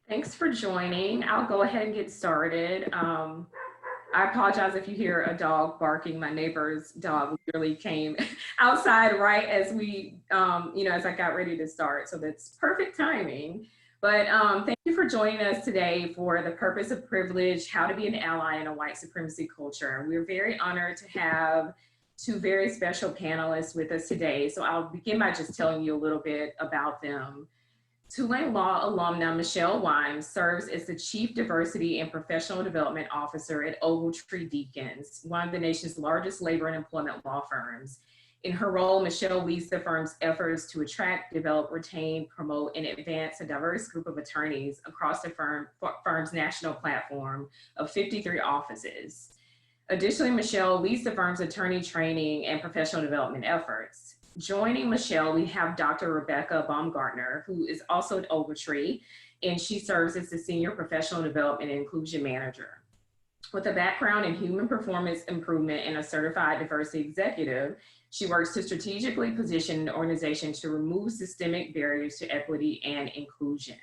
Thanks for joining. I'll go ahead and get started. I apologize if you hear a dog barking. My neighbor's dog literally came outside right as as I got ready to start. So that's perfect timing. But thank you for joining us today for the purpose of privilege, how to be an ally in a white supremacy culture. We're very honored to have two very special panelists with us today. So I'll begin by just telling you a little bit about them. Tulane Law alumna Michelle Wimes serves as the Chief Diversity and Professional Development Officer at Ogletree Deakins, one of the nation's largest labor and employment law firms. In her role, Michelle leads the firm's efforts to attract, develop, retain, promote, and advance a diverse group of attorneys across the firm's national platform of 53 offices. Additionally, Michelle leads the firm's attorney training and professional development efforts. Joining Michelle, we have Dr. Rebecca Baumgartner, who is also at Ogletree, and she serves as the Senior Professional Development and Inclusion Manager. With a background in human performance improvement and a certified diversity executive, she works to strategically position the organization to remove systemic barriers to equity and inclusion.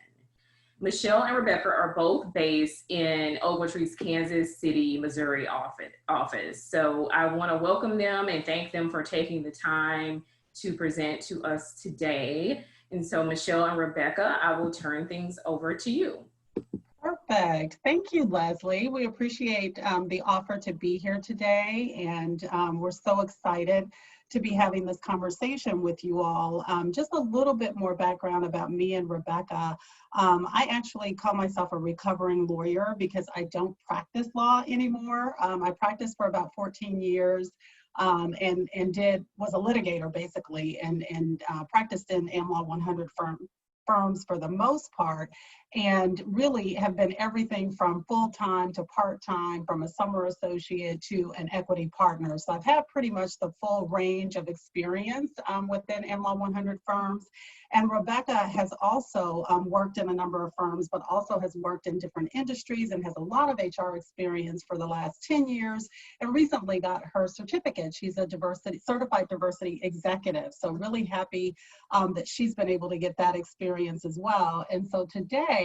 Michelle and Rebecca are both based in Ogletree's Kansas City, Missouri office. So I want to welcome them and thank them for taking the time to present to us today. And so Michelle and Rebecca, I will turn things over to you. Perfect. Thank you, Lezlie. We appreciate the offer to be here today, and we're so excited to be having this conversation with you all. Just a little bit more background about me and Rebecca. I actually call myself a recovering lawyer because I don't practice law anymore. I practiced for about 14 years. Was a litigator basically, and practiced in AmLaw 100 firms for the most part, and really have been everything from full-time to part-time, from a summer associate to an equity partner. So I've had pretty much the full range of experience within AmLaw 100 firms. And Rebecca has also worked in a number of firms, but also has worked in different industries and has a lot of HR experience for the last 10 years, and recently got her certificate. She's a certified diversity executive. So really happy that she's been able to get that experience as well. And so today,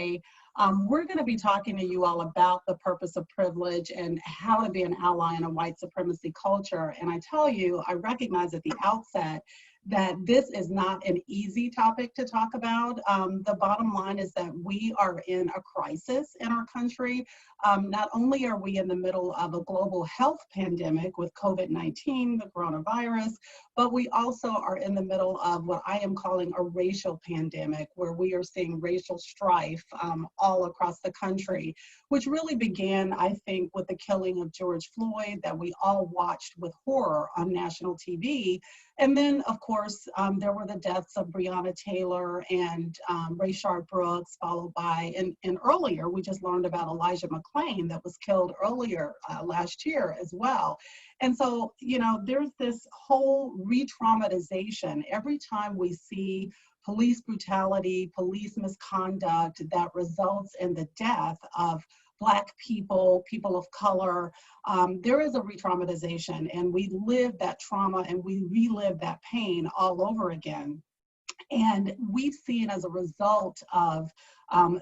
we're going to be talking to you all about the purpose of privilege and how to be an ally in a white supremacy culture. And I tell you, I recognize at the outset that this is not an easy topic to talk about. The bottom line is that we are in a crisis in our country. Not only are we in the middle of a global health pandemic with COVID-19, the coronavirus, but we also are in the middle of what I am calling a racial pandemic, where we are seeing racial strife all across the country, which really began, I think, with the killing of George Floyd that we all watched with horror on national TV. And then, of course, there were the deaths of Breonna Taylor and Rayshard Brooks, followed by, and earlier, we just learned about Elijah McClain that was killed earlier last year as well. And so, you know, there's this whole re-traumatization every time we see police brutality, police misconduct that results in the death of Black people, people of color. There is a re-traumatization, and we live that trauma and we relive that pain all over again. And we've seen, as a result of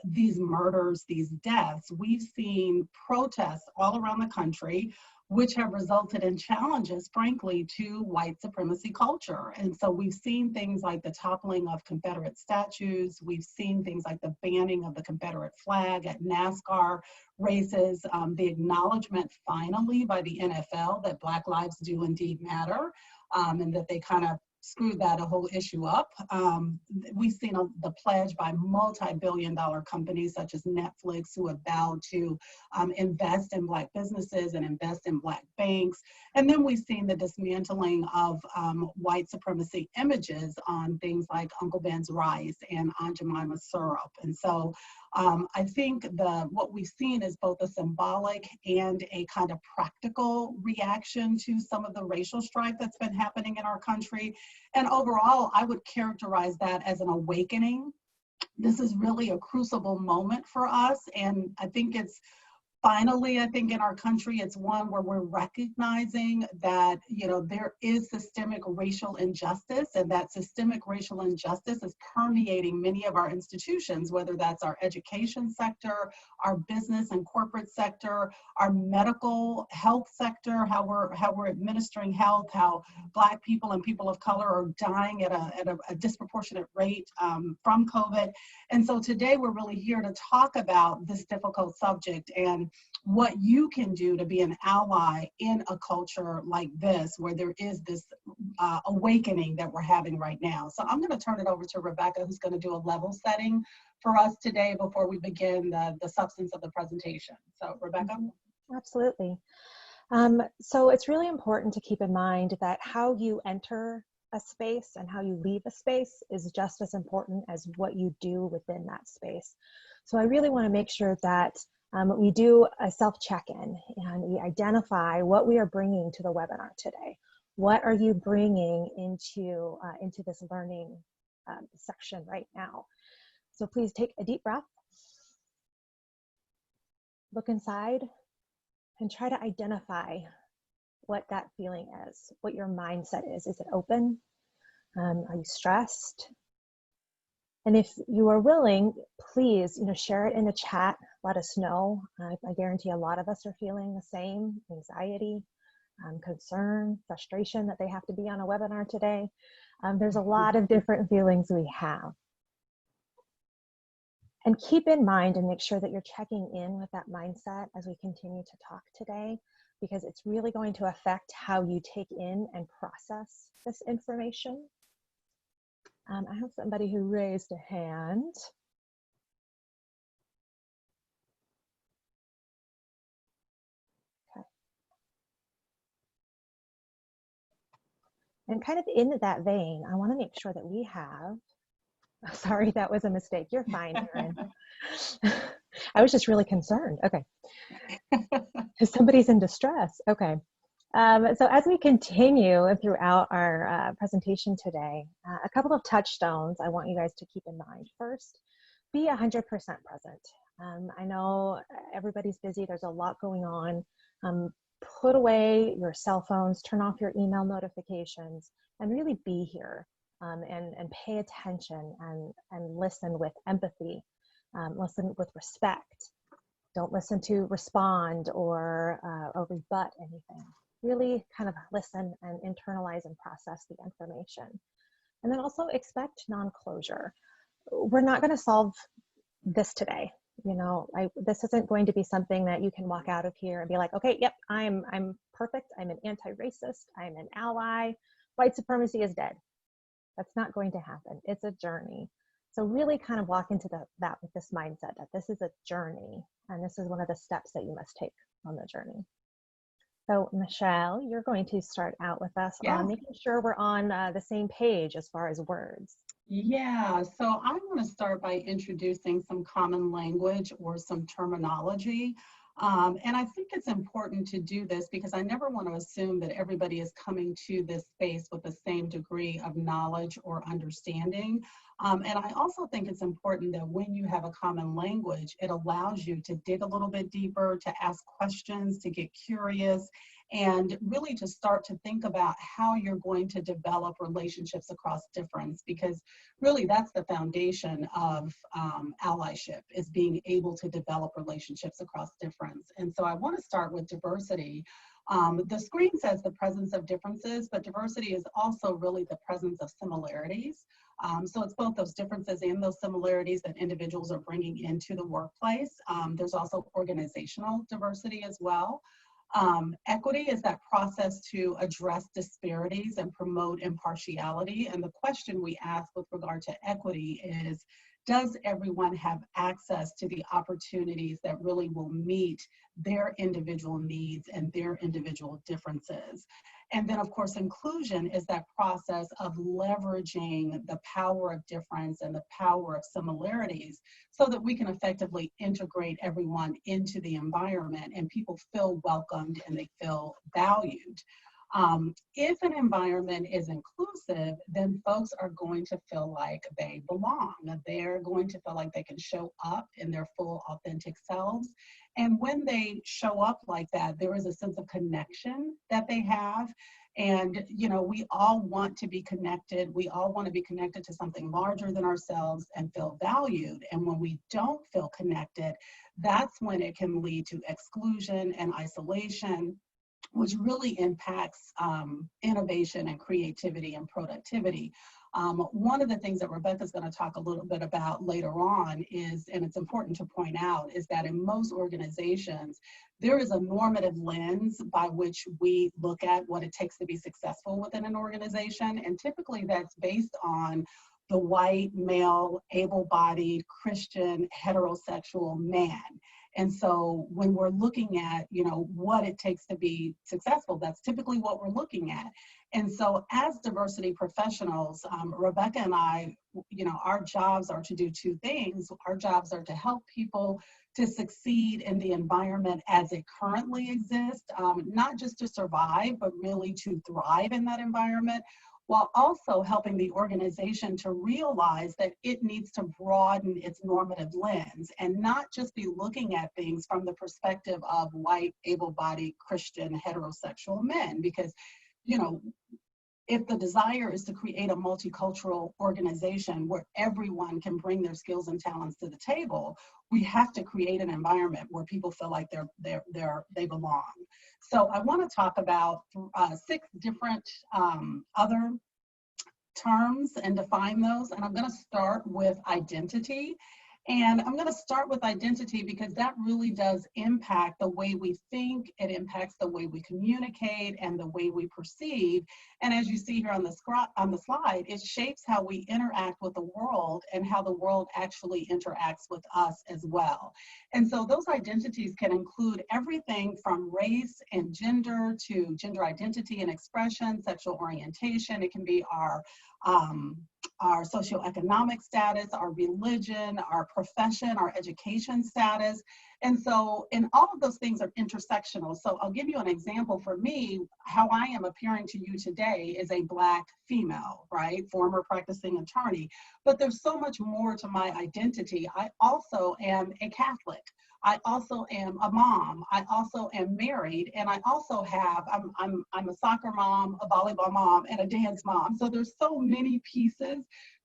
these murders, these deaths, we've seen protests all around the country, which have resulted in challenges, frankly, to white supremacy culture. And so we've seen things like the toppling of Confederate statues. We've seen things like the banning of the Confederate flag at NASCAR races, the acknowledgement finally by the NFL that Black lives do indeed matter, and that they kind of screwed that whole issue up. We've seen the pledge by multi-billion-dollar companies such as Netflix, who have vowed to invest in Black businesses and invest in Black banks. And then we've seen the dismantling of white supremacy images on things like Uncle Ben's rice and Aunt Jemima's syrup. And so I think what we've seen is both a symbolic and a kind of practical reaction to some of the racial strife that's been happening in our country. And overall, I would characterize that as an awakening. This is really a crucible moment for us. And I think it's Finally, I think in our country, it's one where we're recognizing that, there is systemic racial injustice, and that systemic racial injustice is permeating many of our institutions, whether that's our education sector, our business and corporate sector, our medical health sector, how we're administering health, how Black people and people of color are dying at a disproportionate rate from COVID. And so today we're really here to talk about this difficult subject and what you can do to be an ally in a culture like this, where there is this awakening that we're having right now. So I'm going to turn it over to Rebecca, who's going to do a level setting for us today before we begin the substance of the presentation. So Rebecca? Absolutely. So it's really important to keep in mind that how you enter a space and how you leave a space is just as important as what you do within that space. So I really want to make sure that we do a self-check-in and we identify what we are bringing to the webinar today. What are you bringing into this learning section right now? So please take a deep breath, look inside, and try to identify what that feeling is, what your mindset is. Is it open? Are you stressed? And if you are willing, please, share it in the chat. Let us know. I guarantee a lot of us are feeling the same: anxiety, concern, frustration that they have to be on a webinar today. There's a lot of different feelings we have. And keep in mind and make sure that you're checking in with that mindset as we continue to talk today, because it's really going to affect how you take in and process this information. I have somebody who raised a hand. Okay. And kind of in that vein, I want to make sure that we have, sorry, that was a mistake. You're fine, Erin. I was just really concerned. Okay. Somebody's in distress. Okay. So as we continue throughout our presentation today, a couple of touchstones I want you guys to keep in mind. First, be 100% present. I know everybody's busy. There's a lot going on. Put away your cell phones, turn off your email notifications, and really be here and pay attention and listen with empathy, listen with respect. Don't listen to respond or rebut anything. Really kind of listen and internalize and process the information. And then also expect non-closure. We're not going to solve this today. This isn't going to be something that you can walk out of here and be like, okay, yep, I'm perfect. I'm an anti-racist. I'm an ally. White supremacy is dead. That's not going to happen. It's a journey. So really kind of walk into that with this mindset that this is a journey, and this is one of the steps that you must take on the journey. So Michelle, you're going to start out with us on making sure we're on the same page as far as words. Yeah, so I'm going to start by introducing some common language or some terminology. And I think it's important to do this because I never want to assume that everybody is coming to this space with the same degree of knowledge or understanding. And I also think it's important that when you have a common language, it allows you to dig a little bit deeper, to ask questions, to get curious, and really to start to think about how you're going to develop relationships across difference, because really that's the foundation of allyship, is being able to develop relationships across difference. And so I want to start with diversity. The screen says the presence of differences, but diversity is also really the presence of similarities. So it's both those differences and those similarities that individuals are bringing into the workplace. There's also organizational diversity as well. Equity is that process to address disparities and promote impartiality. And the question we ask with regard to equity is, does everyone have access to the opportunities that really will meet their individual needs and their individual differences? And then, of course, inclusion is that process of leveraging the power of difference and the power of similarities so that we can effectively integrate everyone into the environment and people feel welcomed and they feel valued. If an environment is inclusive, then folks are going to feel like they belong. They're going to feel like they can show up in their full, authentic selves. And when they show up like that, there is a sense of connection that they have. And, you know, we all want to be connected. We all want to be connected to something larger than ourselves and feel valued. And when we don't feel connected, that's when it can lead to exclusion and isolation, which really impacts innovation and creativity and productivity. One of the things that Rebecca's going to talk a little bit about later on is, and it's important to point out, is that in most organizations, there is a normative lens by which we look at what it takes to be successful within an organization. And typically that's based on the white, male, able-bodied, Christian, heterosexual man. And so when we're looking at, you know, what it takes to be successful, that's typically what we're looking at. And so as diversity professionals, Rebecca and I, you know, our jobs are to do two things. Our jobs are to help people to succeed in the environment as it currently exists, not just to survive, but really to thrive in that environment, while also helping the organization to realize that it needs to broaden its normative lens and not just be looking at things from the perspective of white, able-bodied, Christian, heterosexual men. Because, you know, if the desire is to create a multicultural organization where everyone can bring their skills and talents to the table, we have to create an environment where people feel like they belong. So I want to talk about 6 different other terms and define those. And I'm going to start with identity. And I'm going to start with identity because that really does impact the way we think. It impacts the way we communicate and the way we perceive. And as you see here on the slide, it shapes how we interact with the world and how the world actually interacts with us as well. And so those identities can include everything from race and gender to gender identity and expression, sexual orientation. It can be our socioeconomic status, our religion, our profession, our education status. And so, and all of those things are intersectional. So I'll give you an example. For me, how I am appearing to you today is a Black female, right? Former practicing attorney. But there's so much more to my identity. I also am a Catholic. I also am a mom. I also am married, and I also have, I'm a soccer mom, a volleyball mom, and a dance mom. So there's so many pieces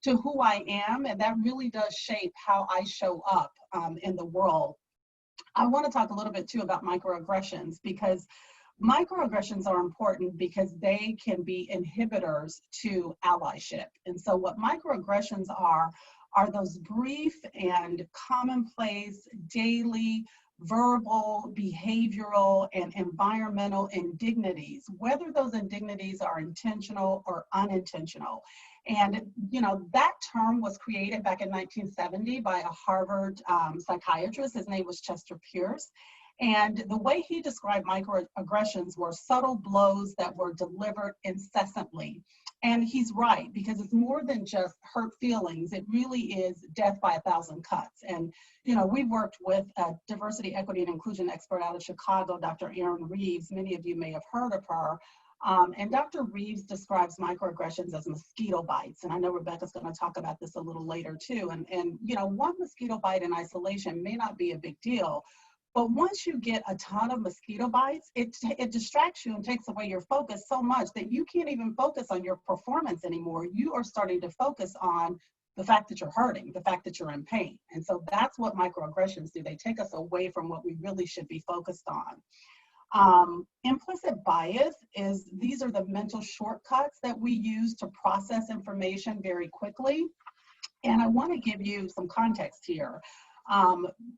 to who I am, and that really does shape how I show up in the world. I want to talk a little bit too about microaggressions, because microaggressions are important because they can be inhibitors to allyship. And so what microaggressions are those brief and commonplace daily verbal, behavioral, and environmental indignities, whether those indignities are intentional or unintentional. And, you know, that term was created back in 1970 by a Harvard psychiatrist. His name was Chester Pierce. And the way he described microaggressions were subtle blows that were delivered incessantly. And he's right, because it's more than just hurt feelings. It really is death by 1,000 cuts. And, you know, we worked with a diversity, equity, and inclusion expert out of Chicago, Dr. Erin Reeves. Many of you may have heard of her. And Dr. Reeves describes microaggressions as mosquito bites. And I know Rebecca's going to talk about this a little later too. And you know, one mosquito bite in isolation may not be a big deal, but once you get a ton of mosquito bites, it distracts you and takes away your focus so much that you can't even focus on your performance anymore. You are starting to focus on the fact that you're hurting, the fact that you're in pain. And so that's what microaggressions do. They take us away from what we really should be focused on. Implicit bias is, these are the mental shortcuts that we use to process information very quickly. And I want to give you some context here.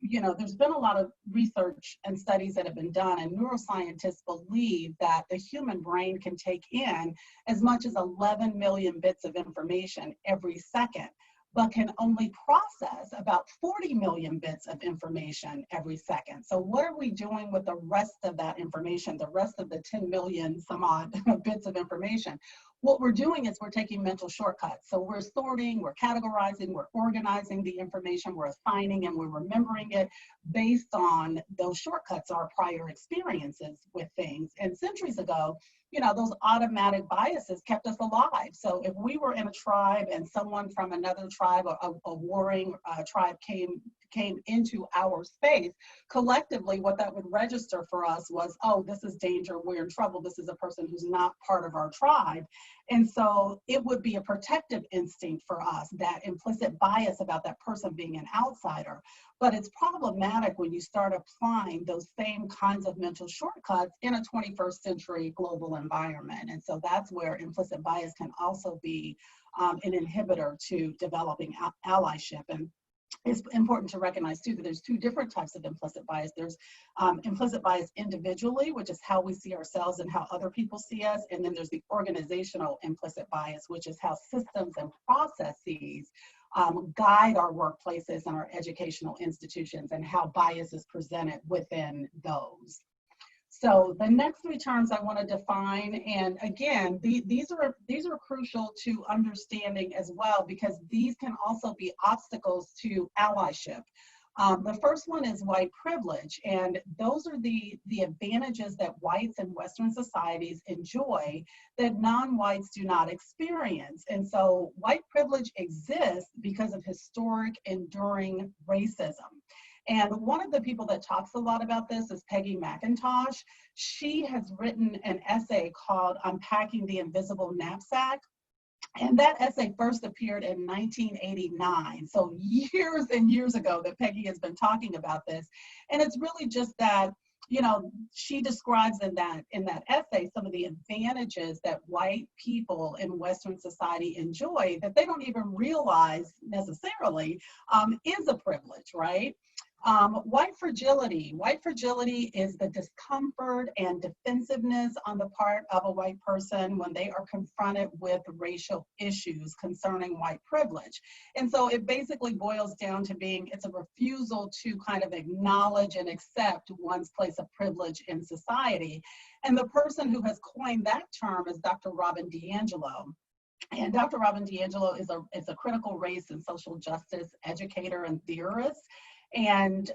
You know, there's been a lot of research and studies that have been done, and neuroscientists believe that the human brain can take in as much as 11 million bits of information every second, but can only process about 40 million bits of information every second. So what are we doing with the rest of that information, the rest of the 10 million some odd bits of information? what we're doing is we're taking mental shortcuts. So we're sorting, we're categorizing, we're organizing the information, we're assigning and we're remembering it based on those shortcuts, our prior experiences with things. And centuries ago, you know, those automatic biases kept us alive. So if we were in a tribe and someone from another tribe, a warring tribe came into our space, collectively, what that would register for us was, oh, this is danger, we're in trouble, this is a person who's not part of our tribe. And so it would be a protective instinct for us, that implicit bias about that person being an outsider. But it's problematic when you start applying those same kinds of mental shortcuts in a 21st century global environment. And so that's where implicit bias can also be an inhibitor to developing allyship. And it's important to recognize too that there's two different types of implicit bias. There's implicit bias individually, which is how we see ourselves and how other people see us. And then there's the organizational implicit bias, which is how systems and processes guide our workplaces and our educational institutions, and how bias is presented within those. So the next three terms I want to define, and again, these are crucial to understanding as well, because these can also be obstacles to allyship. The first one is white privilege, and those are the advantages that whites in Western societies enjoy that non-whites do not experience. And so white privilege exists because of historic, enduring racism. And one of the people that talks a lot about this is Peggy McIntosh. She has written an essay called Unpacking the Invisible Knapsack. And that essay first appeared in 1989. So years and years ago that Peggy has been talking about this. And it's really just that, you know, she describes in that essay some of the advantages that white people in Western society enjoy that they don't even realize necessarily is a privilege, right? White fragility. White fragility is the discomfort and defensiveness on the part of a white person when they are confronted with racial issues concerning white privilege. And so it basically boils down to it's a refusal to kind of acknowledge and accept one's place of privilege in society. And the person who has coined that term is Dr. Robin DiAngelo. And Dr. Robin DiAngelo is a critical race and social justice educator and theorist. And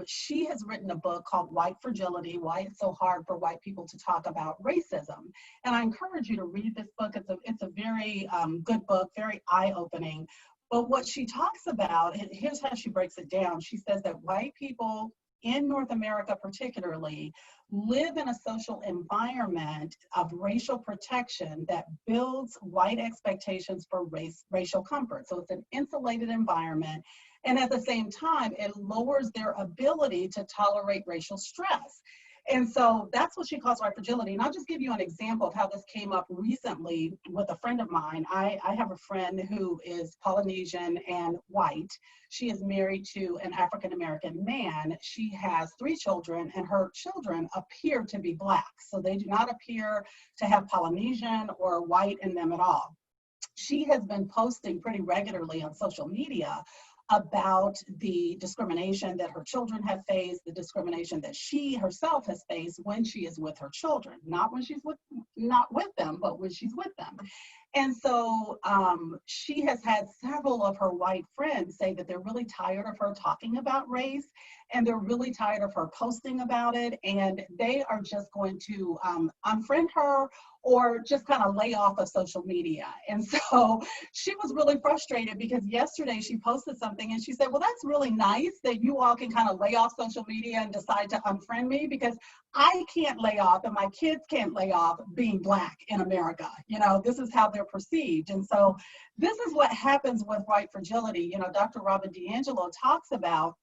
she has written a book called White Fragility, Why It's So Hard for White People to Talk About Racism. And I encourage you to read this book. It's a very good book, very eye-opening. But what she talks about, and here's how she breaks it down. She says that white people in North America particularly live in a social environment of racial protection that builds white expectations for racial comfort. So it's an insulated environment. And at the same time, it lowers their ability to tolerate racial stress. And so that's what she calls white fragility. And I'll just give you an example of how this came up recently with a friend of mine. I have a friend who is Polynesian and white. She is married to an African-American man. She has 3 children, and her children appear to be Black. So they do not appear to have Polynesian or white in them at all. She has been posting pretty regularly on social media about the discrimination that her children have faced, the discrimination that she herself has faced when she is with her children, not with them, but when she's with them. And so she has had several of her white friends say that they're really tired of her talking about race, and they're really tired of her posting about it, and they are just going to unfriend her or just kind of lay off of social media. And so she was really frustrated because yesterday she posted something and she said, well, that's really nice that you all can kind of lay off social media and decide to unfriend me, because I can't lay off and my kids can't lay off being Black in America. You know, this is how they're perceived. And so this is what happens with white fragility. You know, Dr. Robin DiAngelo talks about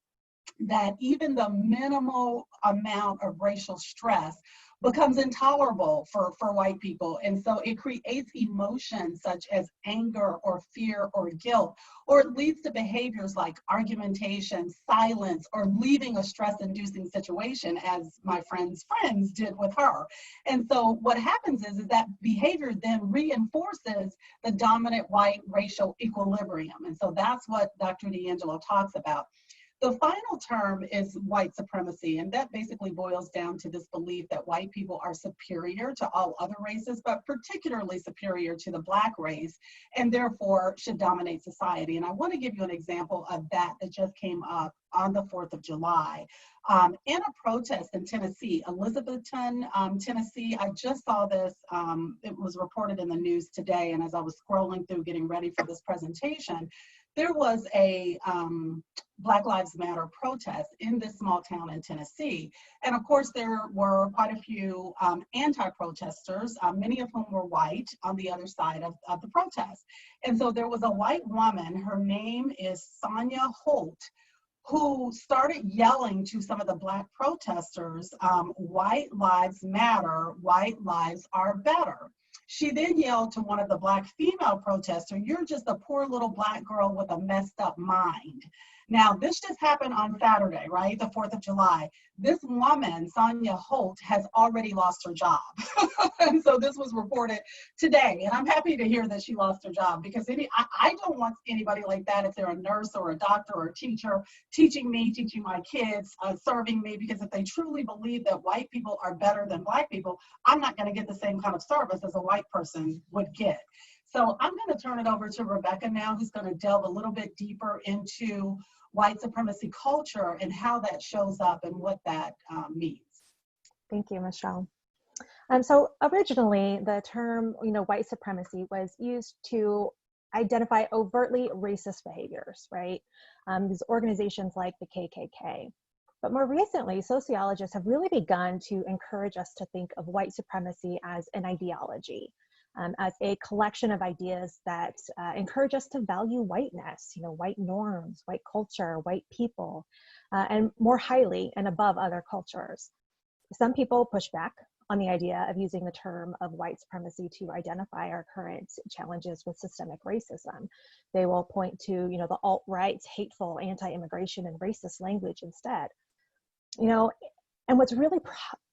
that even the minimal amount of racial stress becomes intolerable for white people. And so it creates emotions such as anger or fear or guilt, or it leads to behaviors like argumentation, silence, or leaving a stress-inducing situation, as my friend's friends did with her. And so what happens is that behavior then reinforces the dominant white racial equilibrium. And so that's what Dr. DiAngelo talks about. The final term is white supremacy, and that basically boils down to this belief that white people are superior to all other races, but particularly superior to the Black race, and therefore should dominate society. And I want to give you an example of that just came up on the 4th of July. In a protest in Tennessee, Elizabethton, Tennessee, I just saw this, it was reported in the news today, and as I was scrolling through getting ready for this presentation, there was a Black Lives Matter protest in this small town in Tennessee. And of course, there were quite a few anti-protesters, many of whom were white on the other side of the protest. And so there was a white woman, her name is Sonia Holt, who started yelling to some of the Black protesters, white lives matter, white lives are better. She then yelled to one of the Black female protesters, "You're just a poor little Black girl with a messed up mind." Now, this just happened on Saturday, right? The 4th of July. This woman, Sonia Holt, has already lost her job. And so this was reported today. And I'm happy to hear that she lost her job, because I don't want anybody like that, if they're a nurse or a doctor or a teacher, teaching me, teaching my kids, serving me, because if they truly believe that white people are better than Black people, I'm not going to get the same kind of service as a white person would get. So I'm going to turn it over to Rebecca now, who's going to delve a little bit deeper into white supremacy culture and how that shows up and what that means. Thank you, Michelle. So originally, the term, white supremacy was used to identify overtly racist behaviors, right? These organizations like the KKK. But more recently, sociologists have really begun to encourage us to think of white supremacy as an ideology, as a collection of ideas that encourage us to value whiteness, white norms, white culture, white people, and more highly and above other cultures. Some people push back on the idea of using the term of white supremacy to identify our current challenges with systemic racism. They will point to, the alt-right's hateful anti-immigration and racist language instead. And what's really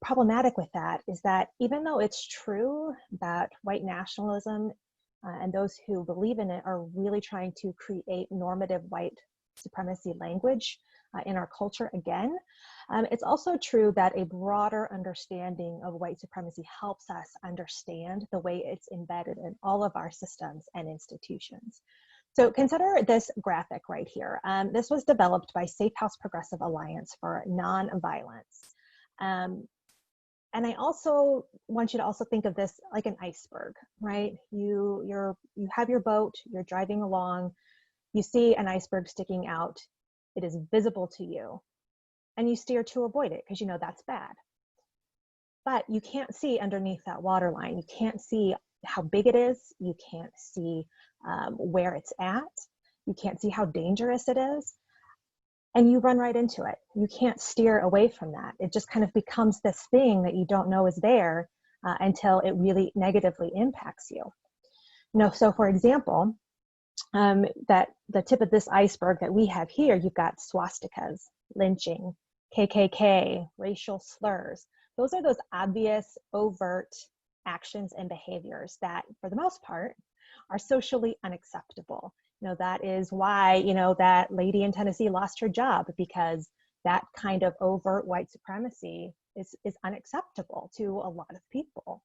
problematic with that is that even though it's true that white nationalism and those who believe in it are really trying to create normative white supremacy language in our culture again, it's also true that a broader understanding of white supremacy helps us understand the way it's embedded in all of our systems and institutions. So consider this graphic right here. This was developed by Safe House Progressive Alliance for Nonviolence. And I also want you to also think of this like an iceberg, right? You have your boat, you're driving along, you see an iceberg sticking out, it is visible to you, and you steer to avoid it because you know that's bad. But you can't see underneath that waterline. You can't see how big it is. You can't see where it's at. You can't see how dangerous it is. And you run right into it. You can't steer away from that. It just kind of becomes this thing that you don't know is there until it really negatively impacts you. So for example, that the tip of this iceberg that we have here, you've got swastikas, lynching, KKK, racial slurs. Those are those obvious, overt actions and behaviors that, for the most part, are socially unacceptable. That is why, that lady in Tennessee lost her job, because that kind of overt white supremacy is unacceptable to a lot of people.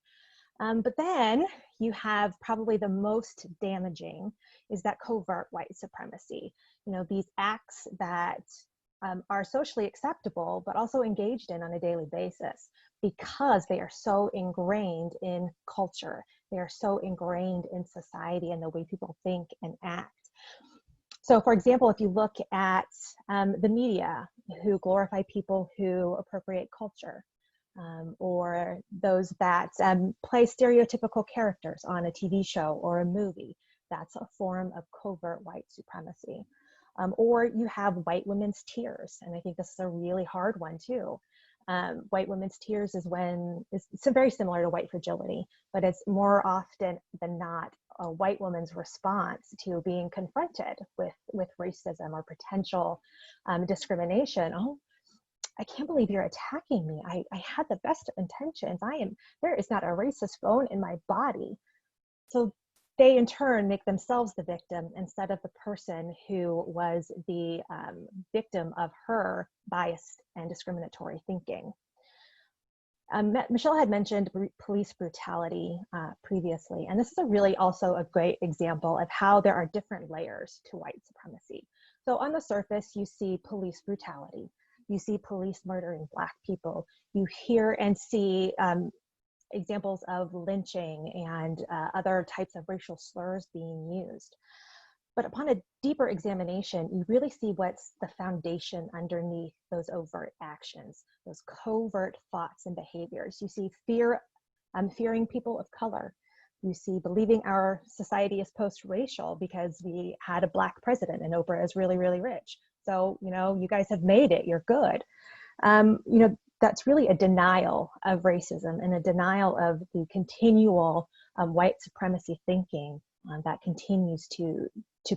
But then you have probably the most damaging is that covert white supremacy. These acts that are socially acceptable, but also engaged in on a daily basis because they are so ingrained in culture. They are so ingrained in society and the way people think and act. So for example, if you look at the media who glorify people who appropriate culture, or those that play stereotypical characters on a TV show or a movie, that's a form of covert white supremacy. Or you have white women's tears, and I think this is a really hard one too. White women's tears is when, it's very similar to white fragility, but it's more often than not a white woman's response to being confronted with racism or potential discrimination. Oh, I can't believe you're attacking me. I had the best intentions. There is not a racist bone in my body. So they in turn make themselves the victim instead of the person who was the victim of her biased and discriminatory thinking. Michelle had mentioned police brutality previously, and this is really also a great example of how there are different layers to white supremacy. So on the surface, you see police brutality. You see police murdering Black people. You hear and see examples of lynching and other types of racial slurs being used. But upon a deeper examination, you really see what's the foundation underneath those overt actions, those covert thoughts and behaviors. You see fearing people of color. You see believing our society is post-racial because we had a Black president and Oprah is really, really rich. So, you know, you guys have made it, you're good. You know, that's really a denial of racism and a denial of the continual white supremacy thinking that continues to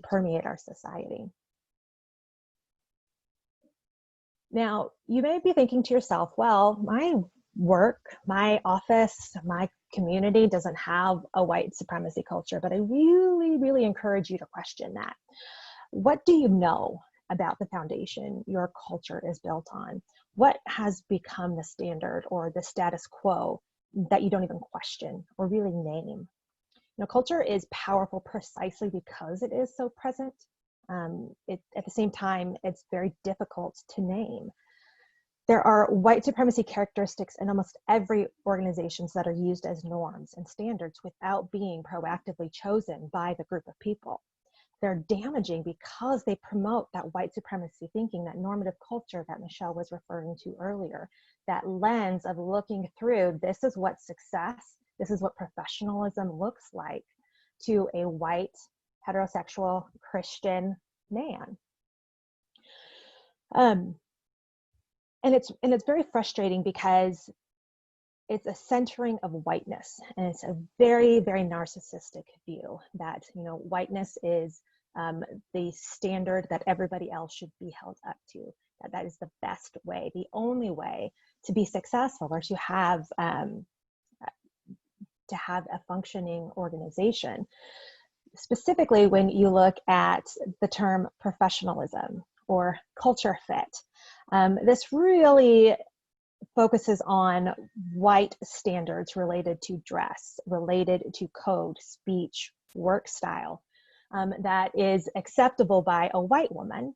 permeate our society. Now, you may be thinking to yourself, well, my work, my office, my community doesn't have a white supremacy culture, but I really, really encourage you to question that. What do you know about the foundation your culture is built on? What has become the standard or the status quo that you don't even question or really name? You know, culture is powerful precisely because it is so present. At the same time, it's very difficult to name. There are white supremacy characteristics in almost every organization that are used as norms and standards without being proactively chosen by the group of people. They're damaging because they promote that white supremacy thinking, that normative culture that Michelle was referring to earlier, that lens of looking through, this is what success, this is what professionalism looks like to a white, heterosexual, Christian man. And it's very frustrating because it's a centering of whiteness, and it's a very, very narcissistic view that, you know, whiteness is the standard that everybody else should be held up to. That is the best way, the only way to be successful or to have a functioning organization. Specifically, when you look at the term professionalism or culture fit, this really focuses on white standards related to dress, related to code, speech, work style, that is acceptable by a white woman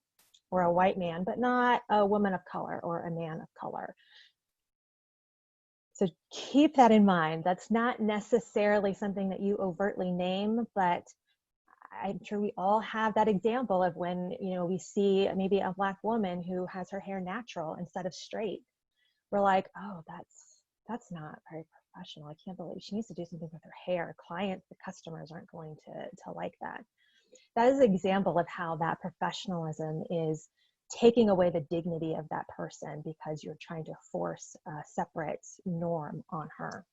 or a white man, but not a woman of color or a man of color. So keep that in mind. That's not necessarily something that you overtly name, but I'm sure we all have that example of when, you know, we see maybe a Black woman who has her hair natural instead of straight. We're like, oh, that's not very professional. I can't believe she needs to do something with her hair. Clients, the customers aren't going to like that. That is an example of how that professionalism is taking away the dignity of that person because you're trying to force a separate norm on her.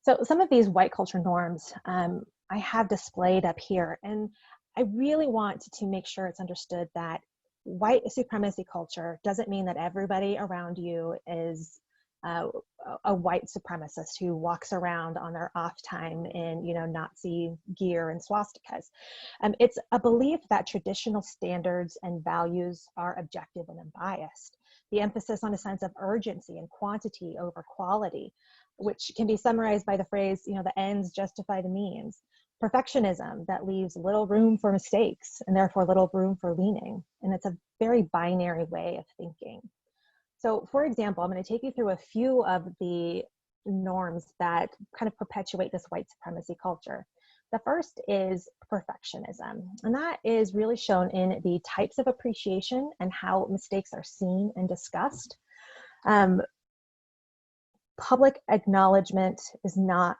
So some of these white culture norms I have displayed up here, and I really want to make sure it's understood that white supremacy culture doesn't mean that everybody around you is a white supremacist who walks around on their off time in, you know, Nazi gear and swastikas. It's a belief that traditional standards and values are objective and unbiased. The emphasis on a sense of urgency and quantity over quality, which can be summarized by the phrase, you know, the ends justify the means. Perfectionism that leaves little room for mistakes and therefore little room for leaning. And it's a very binary way of thinking. So for example, I'm going to take you through a few of the norms that kind of perpetuate this white supremacy culture. The first is perfectionism, and that is really shown in the types of appreciation and how mistakes are seen and discussed. Public acknowledgement is not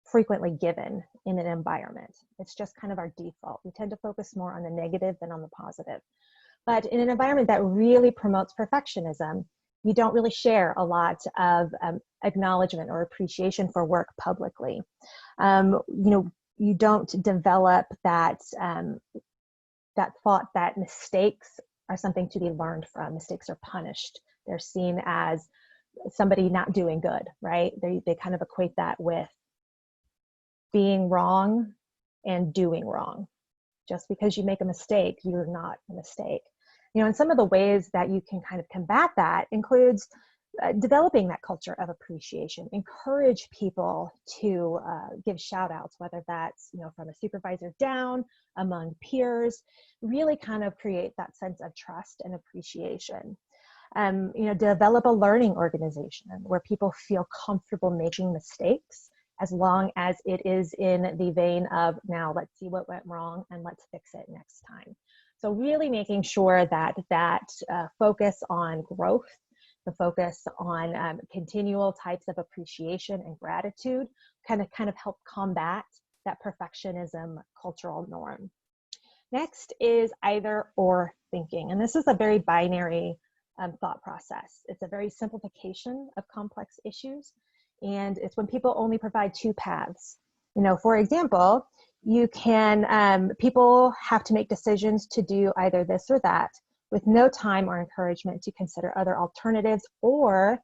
frequently given in an environment. It's just kind of our default. We tend to focus more on the negative than on the positive. But in an environment that really promotes perfectionism, you don't really share a lot of acknowledgement or appreciation for work publicly. You know, you don't develop that that thought that mistakes are something to be learned from. Mistakes are punished. They're seen as somebody not doing good, right? They kind of equate that with being wrong and doing wrong. Just because you make a mistake, you're not a mistake. And some of the ways that you can kind of combat that includes developing that culture of appreciation. Encourage people to give shout outs, whether that's from a supervisor down, among peers. Really kind of create that sense of trust and appreciation. Develop a learning organization where people feel comfortable making mistakes, as long as it is in the vein of, now let's see what went wrong and let's fix it next time. So really making sure that focus on growth, the focus on continual types of appreciation and gratitude kind of help combat that perfectionism cultural norm. Next is either or thinking. And this is a very binary thought process. It's a very simplification of complex issues. And it's when people only provide two paths. For example, people have to make decisions to do either this or that, with no time or encouragement to consider other alternatives or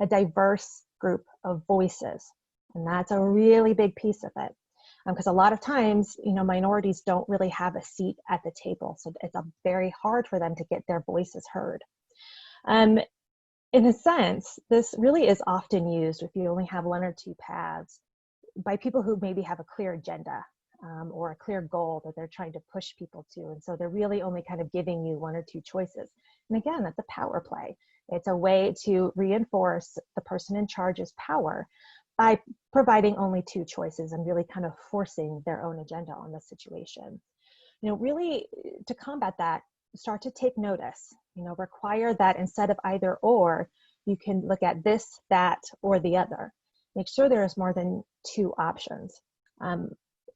a diverse group of voices. And that's a really big piece of it. Because a lot of times, minorities don't really have a seat at the table. So it's very hard for them to get their voices heard. In a sense, this really is often used if you only have one or two paths by people who maybe have a clear agenda or a clear goal that they're trying to push people to. And so they're really only kind of giving you one or two choices. And again, that's a power play. It's a way to reinforce the person in charge's power by providing only two choices and really kind of forcing their own agenda on the situation. Really to combat that, start to take notice, require that instead of either or, you can look at this, that, or the other. Make sure there is more than two options.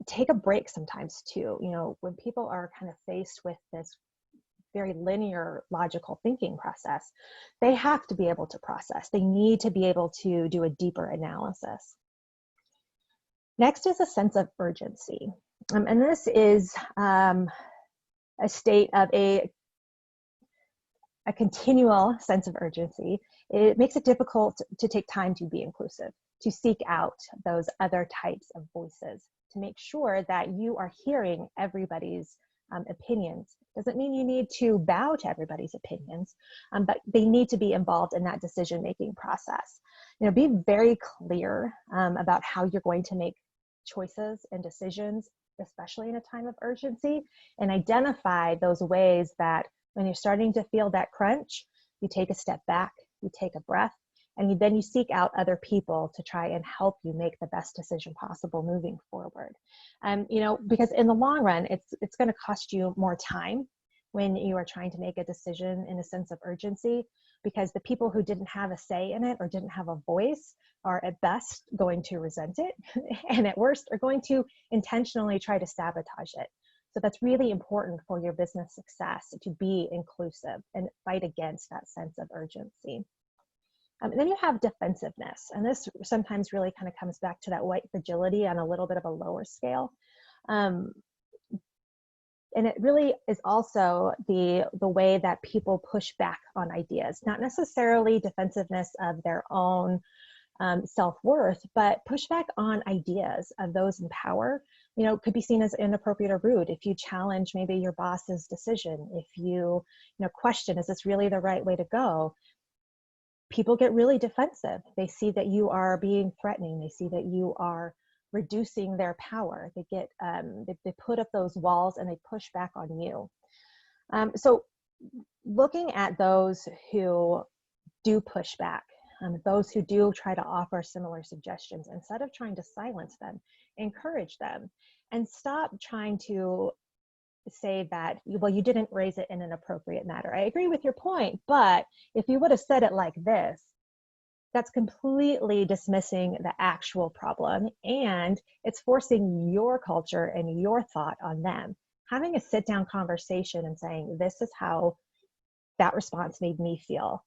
Take a break sometimes too. When people are kind of faced with this very linear logical thinking process, they have to be able to process. They need to be able to do a deeper analysis. Next is a sense of urgency. And this is a state of a continual sense of urgency. It makes it difficult to take time to be inclusive, to seek out those other types of voices, to make sure that you are hearing everybody's opinions. Doesn't mean you need to bow to everybody's opinions, but they need to be involved in that decision-making process. Be very clear about how you're going to make choices and decisions, especially in a time of urgency, and identify those ways that when you're starting to feel that crunch, you take a step back, you take a breath, and then you seek out other people to try and help you make the best decision possible moving forward. Because in the long run, it's going to cost you more time when you are trying to make a decision in a sense of urgency, because the people who didn't have a say in it or didn't have a voice are at best going to resent it, and at worst are going to intentionally try to sabotage it. So that's really important for your business success, to be inclusive and fight against that sense of urgency. And then you have defensiveness. And this sometimes really kind of comes back to that white fragility on a little bit of a lower scale. And it really is also the way that people push back on ideas, not necessarily defensiveness of their own self-worth, but pushback on ideas of those in power, could be seen as inappropriate or rude. If you challenge maybe your boss's decision, if you question, is this really the right way to go? People get really defensive. They see that you are being threatening. They see that you are reducing their power. They get, they put up those walls and they push back on you. So looking at those who do push back, those who do try to offer similar suggestions, instead of trying to silence them, encourage them, and stop trying to say that, well, you didn't raise it in an appropriate manner. I agree with your point, but if you would have said it like this, that's completely dismissing the actual problem, and it's forcing your culture and your thought on them. Having a sit-down conversation and saying, this is how that response made me feel.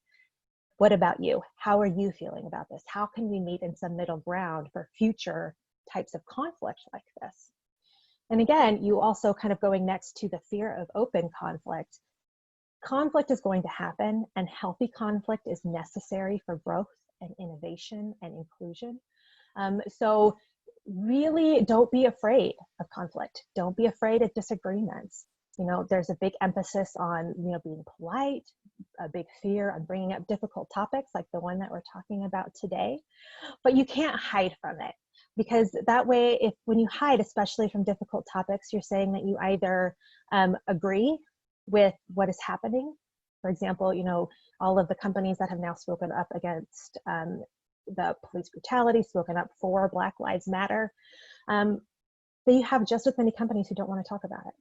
What about you? How are you feeling about this? How can we meet in some middle ground for future types of conflict like this? And again, you also kind of going next to the fear of open conflict. Conflict is going to happen, and healthy conflict is necessary for growth and innovation and inclusion. So really don't be afraid of conflict. Don't be afraid of disagreements. You know, there's a big emphasis on, you know, being polite, a big fear on bringing up difficult topics like the one that we're talking about today. But you can't hide from it, because that way, if when you hide, especially from difficult topics, you're saying that you either agree with what is happening. For example, you know, all of the companies that have now spoken up against the police brutality, spoken up for Black Lives Matter, they have just as many companies who don't want to talk about it.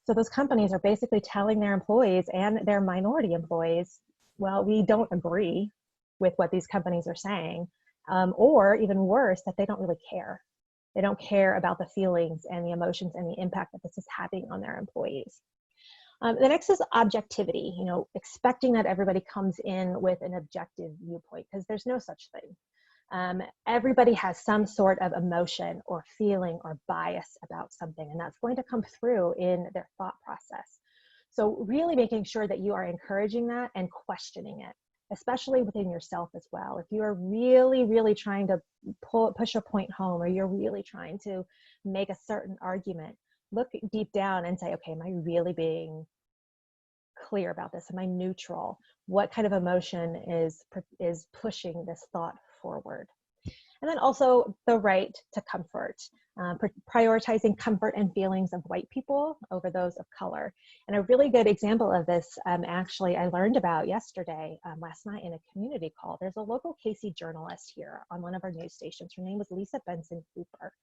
So those companies are basically telling their employees and their minority employees, well, we don't agree with what these companies are saying, or even worse, that they don't really care. They don't care about the feelings and the emotions and the impact that this is having on their employees. The next is objectivity, you know, expecting that everybody comes in with an objective viewpoint, because there's no such thing. Everybody has some sort of emotion or feeling or bias about something, and that's going to come through in their thought process. So really making sure that you are encouraging that and questioning it, especially within yourself as well. If you are really, really trying to push a point home, or you're really trying to make a certain argument, look deep down and say, okay, am I really being clear about this? Am I neutral? What kind of emotion is pushing this thought forward? And then also the right to comfort, prioritizing comfort and feelings of white people over those of color. And a really good example of this, actually, I learned about yesterday, last night in a community call. There's a local Casey journalist here on one of our news stations. Her name was Lisa Benson Cooper.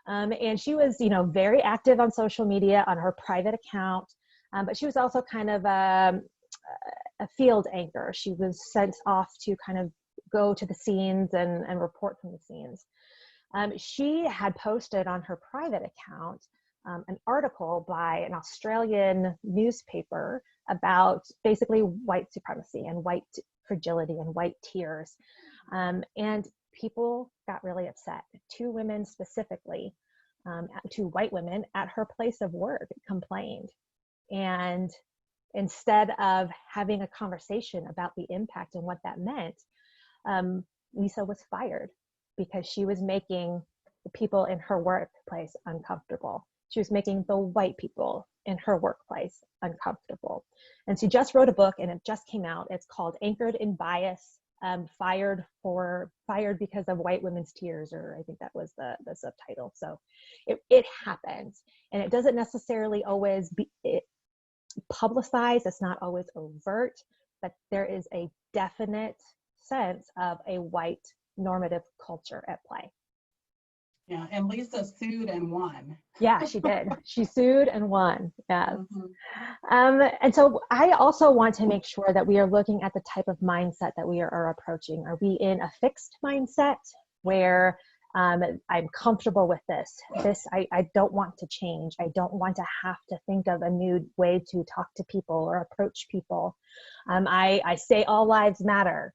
And she was, you know, very active on social media on her private account, but she was also kind of a field anchor. She was sent off to kind of go to the scenes and report from the scenes. She had posted on her private account an article by an Australian newspaper about basically white supremacy and white fragility and white tears. And people got really upset. Two women specifically, two white women at her place of work complained. And instead of having a conversation about the impact and what that meant, Lisa was fired because she was making the people in her workplace uncomfortable. She was making the white people in her workplace uncomfortable. And she just wrote a book, and it just came out. It's called Anchored in Bias, Fired because of White Women's Tears, or I think that was the subtitle. So it happens, and it doesn't necessarily always be publicized. It's not always overt, but there is a definite sense of a white normative culture at play. Yeah, and Lisa sued and won. Yeah, she did. She sued and won. Yes. Mm-hmm. And so I also want to make sure that we are looking at the type of mindset that we are approaching. Are we in a fixed mindset where I'm comfortable with this? I don't want to change. I don't want to have to think of a new way to talk to people or approach people. I say all lives matter.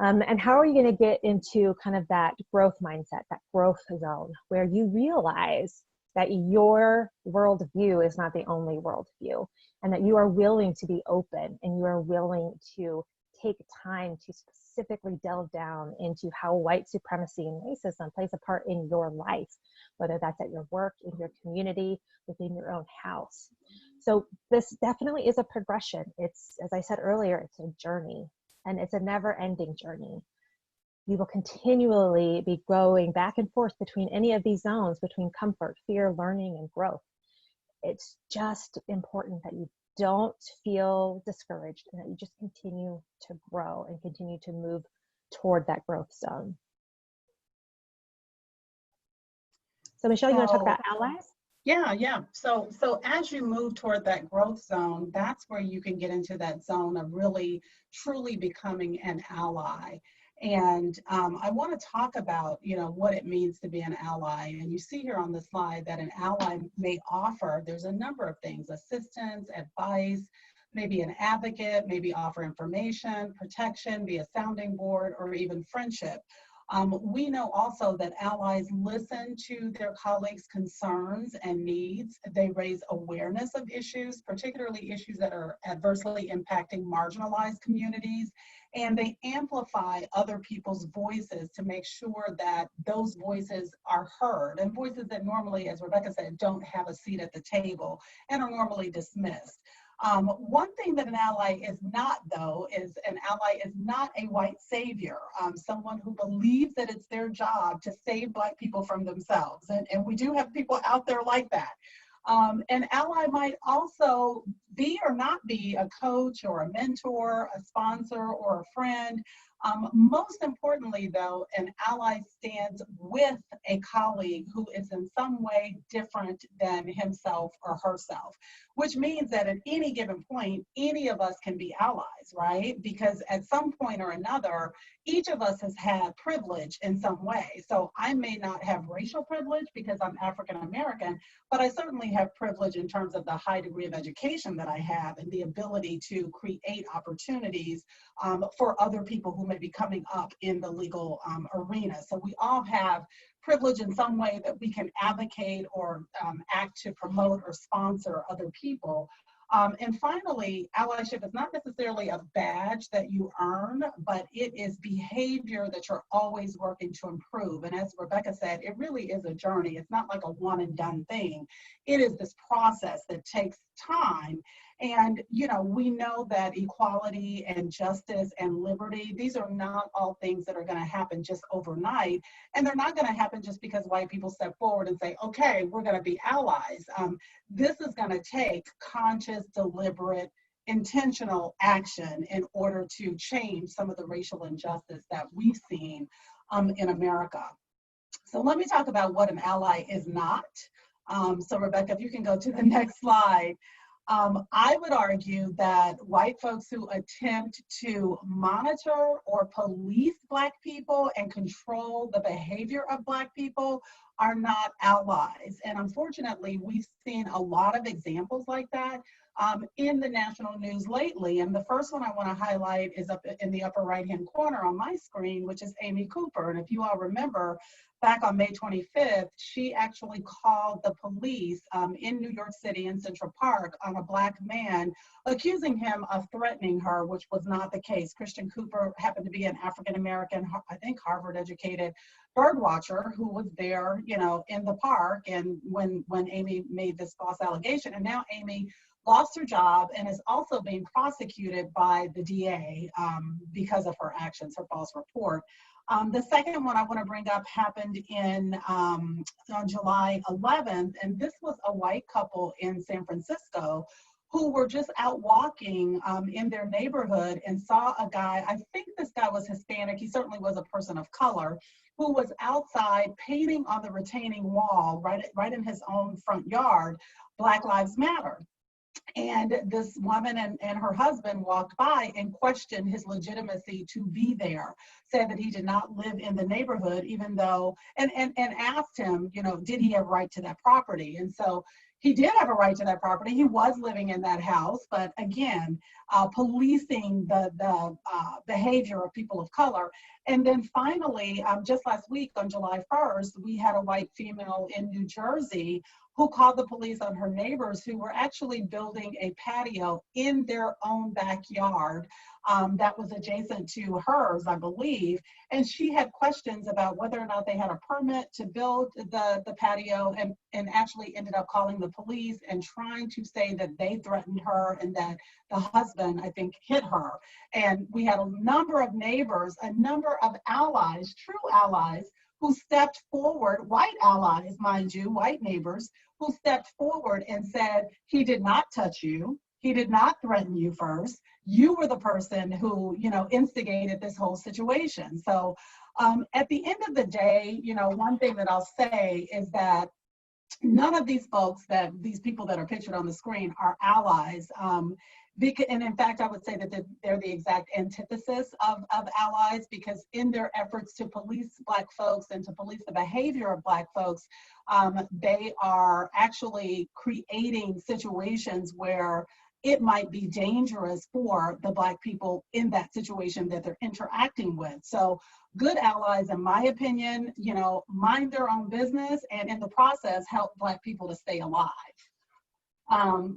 And how are you going to get into kind of that growth mindset, that growth zone, where you realize that your worldview is not the only worldview, and that you are willing to be open, and you are willing to take time to specifically delve down into how white supremacy and racism plays a part in your life, whether that's at your work, in your community, within your own house. So this definitely is a progression. It's, as I said earlier, it's a journey. And it's a never-ending journey. You will continually be going back and forth between any of these zones, between comfort, fear, learning, and growth. It's just important that you don't feel discouraged, and that you just continue to grow and continue to move toward that growth zone. So Michelle, you want to talk about allies? Yeah. So as you move toward that growth zone, that's where you can get into that zone of really, truly becoming an ally. And I want to talk about, you know, what it means to be an ally. And you see here on the slide that an ally may offer, there's a number of things: assistance, advice, maybe an advocate, maybe offer information, protection, be a sounding board, or even friendship. We know also that allies listen to their colleagues' concerns and needs. They raise awareness of issues, particularly issues that are adversely impacting marginalized communities, and they amplify other people's voices to make sure that those voices are heard, and voices that normally, as Rebecca said, don't have a seat at the table and are normally dismissed. One thing that an ally is not, though, is an ally is not a white savior, someone who believes that it's their job to save Black people from themselves. And we do have people out there like that. An ally might also be or not be a coach or a mentor, a sponsor, or a friend. Most importantly, though, an ally stands with a colleague who is in some way different than himself or herself, which means that at any given point, any of us can be allies, right? Because at some point or another, each of us has had privilege in some way. So I may not have racial privilege because I'm African American, but I certainly have privilege in terms of the high degree of education that I have and the ability to create opportunities for other people who may be coming up in the legal arena. So we all have privilege in some way that we can advocate or act to promote or sponsor other people. And finally, allyship is not necessarily a badge that you earn, but it is behavior that you're always working to improve. And as Rebecca said, it really is a journey. It's not like a one and done thing. It is this process that takes time. And, you know, we know that equality and justice and liberty, these are not all things that are going to happen just overnight. And they're not going to happen just because white people step forward and say, okay, we're going to be allies. This is going to take conscious, deliberate, intentional action in order to change some of the racial injustice that we've seen in America. So let me talk about what an ally is not. So Rebecca, if you can go to the next slide. I would argue that white folks who attempt to monitor or police Black people and control the behavior of Black people are not allies. And unfortunately, we've seen a lot of examples like that in the national news lately. And the first one I want to highlight is up in the upper right-hand corner on my screen, which is Amy Cooper. And if you all remember, back on May 25th, she actually called the police in New York City in Central Park on a Black man, accusing him of threatening her, which was not the case. Christian Cooper happened to be an African-American, I think Harvard-educated bird watcher who was there, you know, in the park. And when Amy made this false allegation, and now Amy lost her job and is also being prosecuted by the DA because of her actions, her false report. The second one I want to bring up happened on July 11th, and this was a white couple in San Francisco who were just out walking in their neighborhood and saw a guy, I think this guy was Hispanic, he certainly was a person of color, who was outside painting on the retaining wall right in his own front yard, Black Lives Matter. And this woman and her husband walked by and questioned his legitimacy to be there, said that he did not live in the neighborhood, even though, and asked him, you know, did he have right to that property? And so he did have a right to that property. He was living in that house, but again, policing the behavior of people of color. And then finally, just last week on July 1st, we had a white female in New Jersey who called the police on her neighbors who were actually building a patio in their own backyard that was adjacent to hers, I believe. And she had questions about whether or not they had a permit to build the patio, and actually ended up calling the police and trying to say that they threatened her and that the husband, I think, hit her. And we had a number of neighbors, a number of allies, true allies, who stepped forward, white allies, mind you, white neighbors, who stepped forward and said, he did not touch you. He did not threaten you first. You were the person who, you know, instigated this whole situation. So at the end of the day, you know, one thing that I'll say is that none of these folks, these people that are pictured on the screen, are allies. And in fact, I would say that they're the exact antithesis of allies, because in their efforts to police Black folks and to police the behavior of Black folks, they are actually creating situations where it might be dangerous for the Black people in that situation that they're interacting with. So good allies, in my opinion, you know, mind their own business and in the process help Black people to stay alive.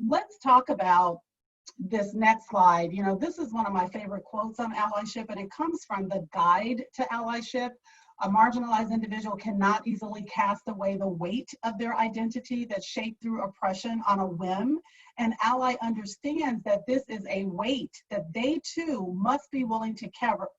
Let's talk about this next slide. You know, this is one of my favorite quotes on allyship, and it comes from the Guide to Allyship. A marginalized individual cannot easily cast away the weight of their identity that's shaped through oppression on a whim. An ally understands that this is a weight that they too must be willing to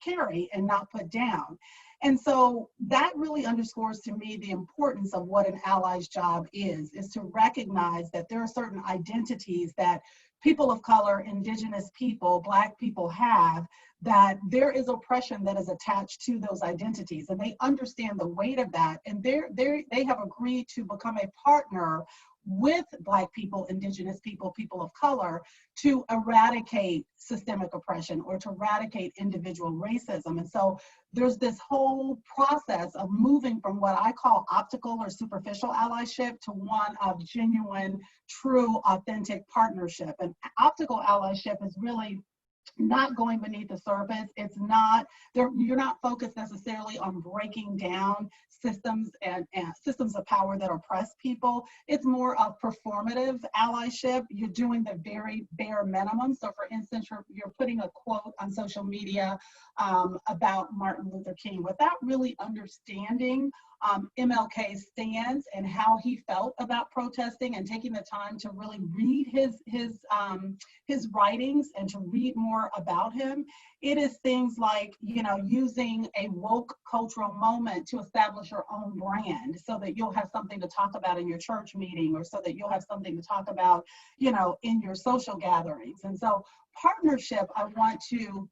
carry and not put down. And so that really underscores to me the importance of what an ally's job is to recognize that there are certain identities that people of color, indigenous people, Black people have, that there is oppression that is attached to those identities, and they understand the weight of that, and they have agreed to become a partner with Black people, indigenous people, people of color, to eradicate systemic oppression or to eradicate individual racism. And so there's this whole process of moving from what I call optical or superficial allyship to one of genuine, true, authentic partnership. And optical allyship is really not going beneath the surface. It's not, you're not focused necessarily on breaking down systems and systems of power that oppress people. It's more of performative allyship. You're doing the very bare minimum. So for instance, you're putting a quote on social media about Martin Luther King without really understanding MLK's stance and how he felt about protesting, and taking the time to really read his writings and to read more about him. It is things like, you know, using a woke cultural moment to establish your own brand so that you'll have something to talk about in your church meeting, or so that you'll have something to talk about, you know, in your social gatherings. And so partnership, I want to,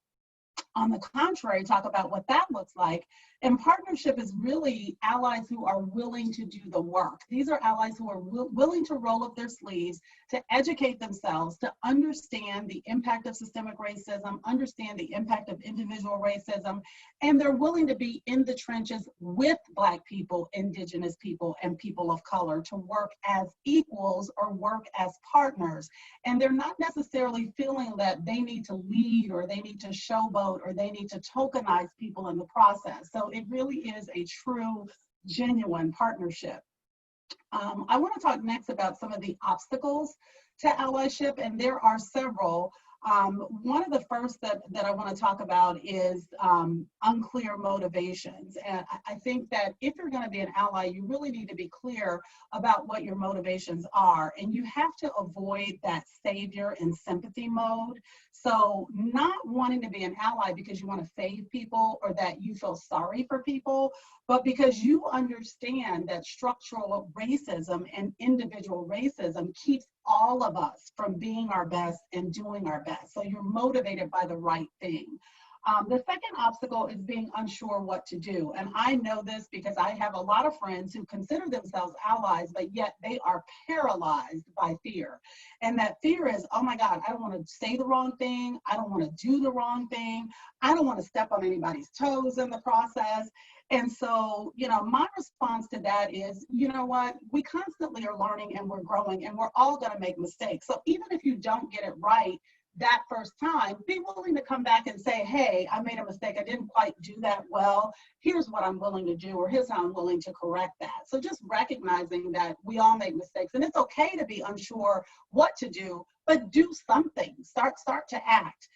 on the contrary, talk about what that looks like. And partnership is really allies who are willing to do the work. These are allies who are willing to roll up their sleeves, to educate themselves, to understand the impact of systemic racism, understand the impact of individual racism, and they're willing to be in the trenches with Black people, indigenous people, and people of color to work as equals or work as partners. And they're not necessarily feeling that they need to lead or they need to showboat or they need to tokenize people in the process. So it really is a true, genuine partnership. I want to talk next about some of the obstacles to allyship, and there are several. One of the first that I want to talk about is unclear motivations. And I think that if you're going to be an ally, you really need to be clear about what your motivations are. And you have to avoid that savior and sympathy mode. So not wanting to be an ally because you want to save people or that you feel sorry for people, but because you understand that structural racism and individual racism keeps all of us from being our best and doing our best. So you're motivated by the right thing. The second obstacle is being unsure what to do. And I know this because I have a lot of friends who consider themselves allies, but yet they are paralyzed by fear. And that fear is, oh my God, I don't want to say the wrong thing. I don't want to do the wrong thing. I don't want to step on anybody's toes in the process. And so, you know, my response to that is, you know what, we constantly are learning and we're growing and we're all going to make mistakes. So even if you don't get it right that first time, be willing to come back and say, hey, I made a mistake. I didn't quite do that well. Here's what I'm willing to do, or here's how I'm willing to correct that. So just recognizing that we all make mistakes, and it's okay to be unsure what to do, but do something, start to act.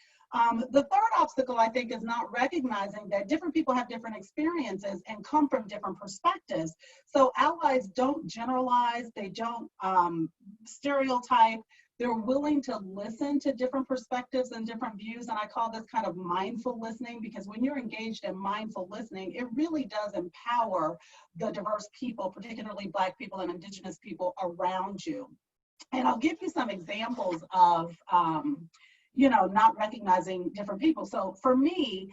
The third obstacle, I think, is not recognizing that different people have different experiences and come from different perspectives. So allies don't generalize, they don't stereotype. They're willing to listen to different perspectives and different views, and I call this kind of mindful listening, because when you're engaged in mindful listening, it really does empower the diverse people, particularly Black people and indigenous people around you. And I'll give you some examples of you know, not recognizing different people. So for me,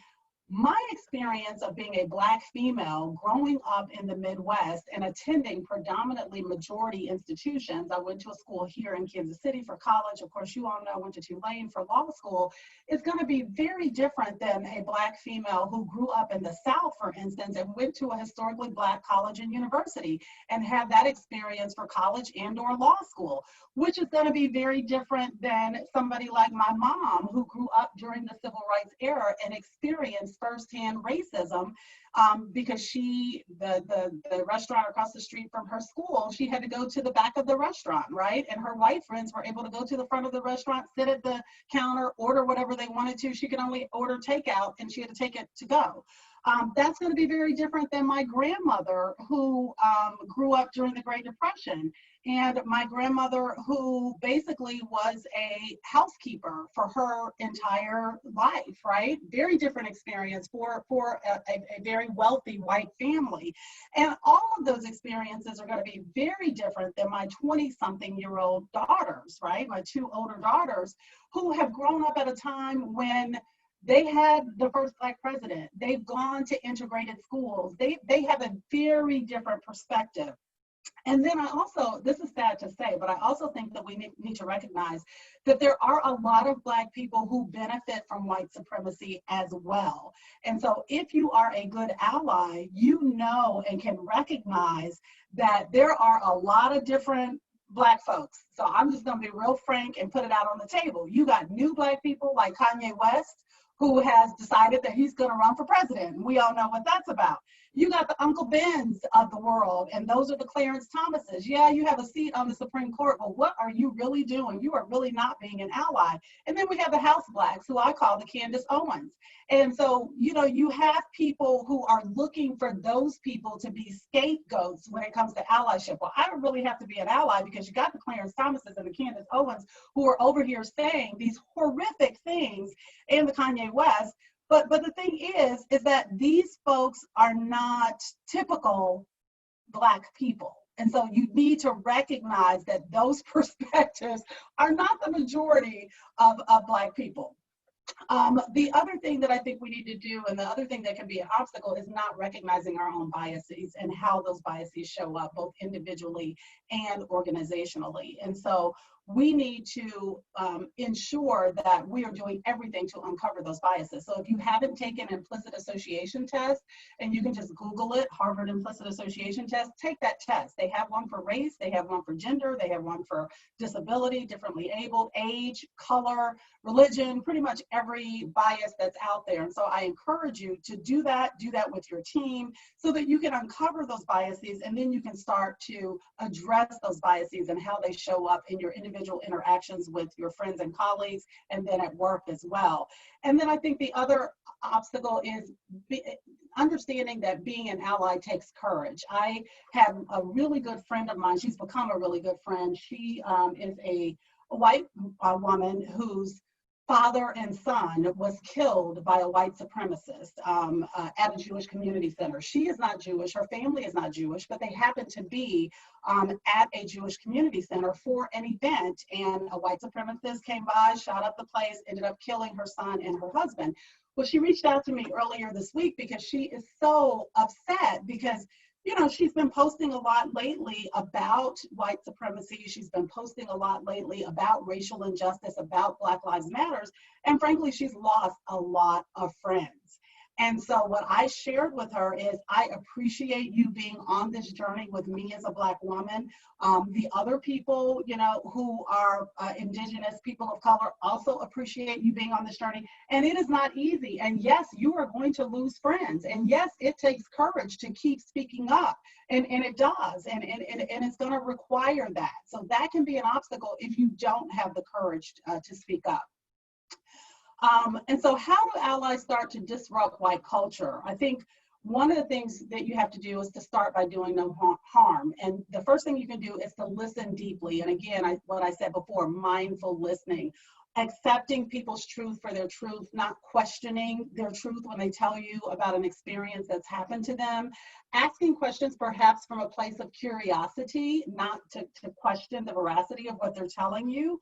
My experience of being a Black female growing up in the Midwest and attending predominantly majority institutions, I went to a school here in Kansas City for college. Of course, you all know I went to Tulane for law school. Is going to be very different than a Black female who grew up in the South, for instance, and went to a historically Black college and university and had that experience for college and or law school, which is going to be very different than somebody like my mom who grew up during the civil rights era and experienced firsthand racism because the restaurant across the street from her school, she had to go to the back of the restaurant, right? And her white friends were able to go to the front of the restaurant, sit at the counter, order whatever they wanted to. She could only order takeout and she had to take it to go. That's going to be very different than my grandmother who grew up during the Great Depression, and my grandmother who basically was a housekeeper for her entire life, right? Very different experience for a very wealthy white family. And all of those experiences are going to be very different than my 20-something-year-old daughters, right? My two older daughters who have grown up at a time when they had the first Black president. They've gone to integrated schools. They have a very different perspective. And then I also, this is sad to say, but I also think that we need to recognize that there are a lot of Black people who benefit from white supremacy as well. And so if you are a good ally, you know and can recognize that there are a lot of different Black folks. So I'm just going to be real frank and put it out on the table. You got new Black people like Kanye West, who has decided that he's going to run for president. And we all know what that's about. You got the Uncle Bens of the world, and those are the Clarence Thomases. Yeah, you have a seat on the Supreme Court, but what are you really doing? You are really not being an ally. And then we have the House Blacks, who I call the Candace Owens. And so, you know, you have people who are looking for those people to be scapegoats when it comes to allyship. Well, I don't really have to be an ally because you got the Clarence Thomases and the Candace Owens who are over here saying these horrific things, and the Kanye West. But the thing is that these folks are not typical Black people. And so you need to recognize that those perspectives are not the majority of Black people. The other thing that I think we need to do, and the other thing that can be an obstacle, is not recognizing our own biases and how those biases show up both individually and organizationally. And so we need to ensure that we are doing everything to uncover those biases. So if you haven't taken an implicit association test, and you can just Google it, Harvard Implicit Association Test, take that test. They have one for race, they have one for gender, they have one for disability, differently abled, age, color, religion, pretty much every bias that's out there. And so I encourage you to do that with your team so that you can uncover those biases, and then you can start to address those biases and how they show up in your individual interactions with your friends and colleagues, and then at work as well. And then I think the other obstacle is understanding that being an ally takes courage. I have a really good friend of mine. She's become a really good friend. She is a white woman whose father and son was killed by a white supremacist at a Jewish community center. She is not Jewish, her family is not Jewish, but they happened to be at a Jewish community center for an event, and a white supremacist came by, shot up the place, ended up killing her son and her husband. Well, she reached out to me earlier this week because she is so upset because, you know, she's been posting a lot lately about white supremacy. She's been posting a lot lately about racial injustice, about Black Lives Matters. And frankly, she's lost a lot of friends. And so what I shared with her is, I appreciate you being on this journey with me as a Black woman. The other people, you know, who are Indigenous, people of color, also appreciate you being on this journey. And it is not easy. And yes, you are going to lose friends. And yes, it takes courage to keep speaking up. And it does. And it's going to require that. So that can be an obstacle if you don't have the courage to speak up. And so how do allies start to disrupt white culture? I think one of the things that you have to do is to start by doing no harm. And the first thing you can do is to listen deeply. And again, what I said before, mindful listening, accepting people's truth for their truth, not questioning their truth when they tell you about an experience that's happened to them, asking questions perhaps from a place of curiosity, not to question the veracity of what they're telling you.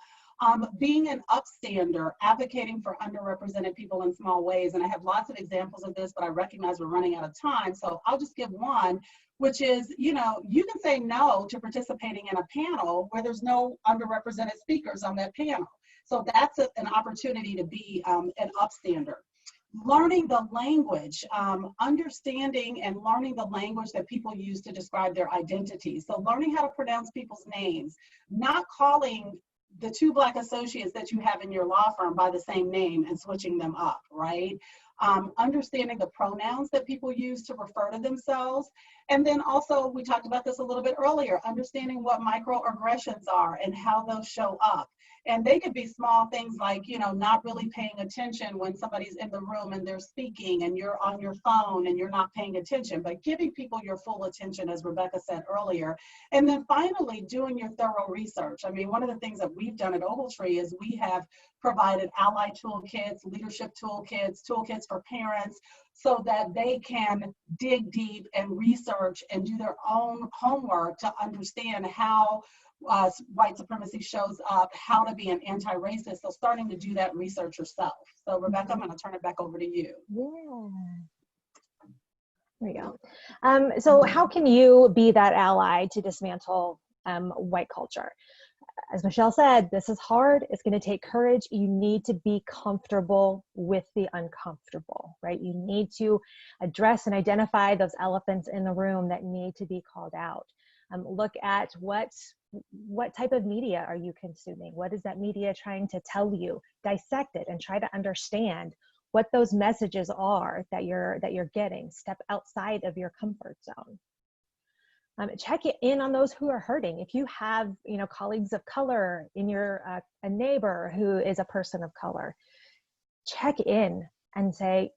Being an upstander, advocating for underrepresented people in small ways. And I have lots of examples of this, but I recognize we're running out of time. So I'll just give one, which is, you can say no to participating in a panel where there's no underrepresented speakers on that panel. So that's an opportunity to be an upstander. Learning the language, understanding and learning the language that people use to describe their identities. So learning how to pronounce people's names, not calling the two Black associates that you have in your law firm by the same name and switching them up, right? Understanding the pronouns that people use to refer to themselves. And then also, we talked about this a little bit earlier, understanding what microaggressions are and how those show up. And they could be small things like, not really paying attention when somebody's in the room and they're speaking and you're on your phone and you're not paying attention, but giving people your full attention, as Rebecca said earlier. And then finally, doing your thorough research. I mean, one of the things that we've done at Ogletree is we have provided ally toolkits, leadership toolkits, toolkits for parents, so that they can dig deep and research and do their own homework to understand how white supremacy shows up, how to be an anti-racist. So starting to do that research yourself. So Rebecca, I'm going to turn it back over to you. Yeah. There you go. So how can you be that ally to dismantle white culture? As Michelle said, this is hard. It's going to take courage. You need to be comfortable with the uncomfortable, right? You need to address and identify those elephants in the room that need to be called out. Look at what type of media are you consuming? What is that media trying to tell you? Dissect it and try to understand what those messages are that you're getting. Step outside of your comfort zone. Check in on those who are hurting. If you have, colleagues of color in your a neighbor who is a person of color, check in and say,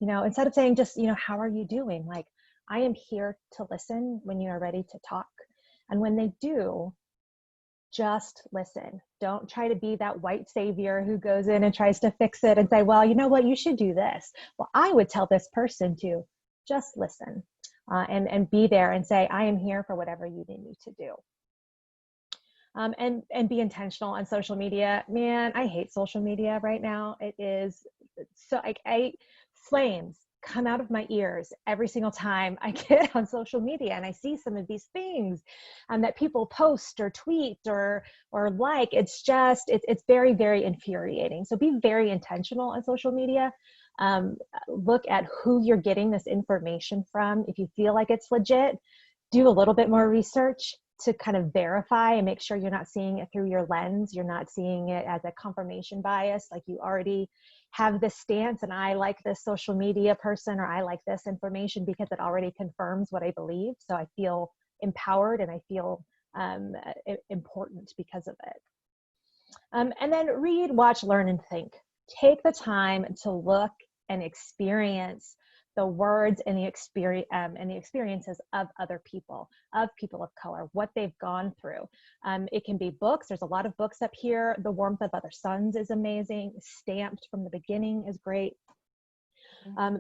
instead of saying just, how are you doing? Like, I am here to listen when you are ready to talk. And when they do, just listen. Don't try to be that white savior who goes in and tries to fix it and say, well, you know what, you should do this. Well, I would tell this person to just listen and be there and say, I am here for whatever you need me to do. And be intentional on social media. Man, I hate social media right now. It is so flames come out of my ears every single time I get on social media and I see some of these things that people post or tweet or like. It's very, very infuriating. So be very intentional on social media. Look at who you're getting this information from. If you feel like it's legit, do a little bit more research to kind of verify and make sure you're not seeing it through your lens. You're not seeing it as a confirmation bias, like you already have this stance and I like this social media person or I like this information because it already confirms what I believe. So I feel empowered and I feel important because of it. And then read, watch, learn, and think. Take the time to look and experience the words and the experiences of other people, of people of color, what they've gone through. It can be books. There's a lot of books up here. The Warmth of Other Suns is amazing. Stamped from the Beginning is great.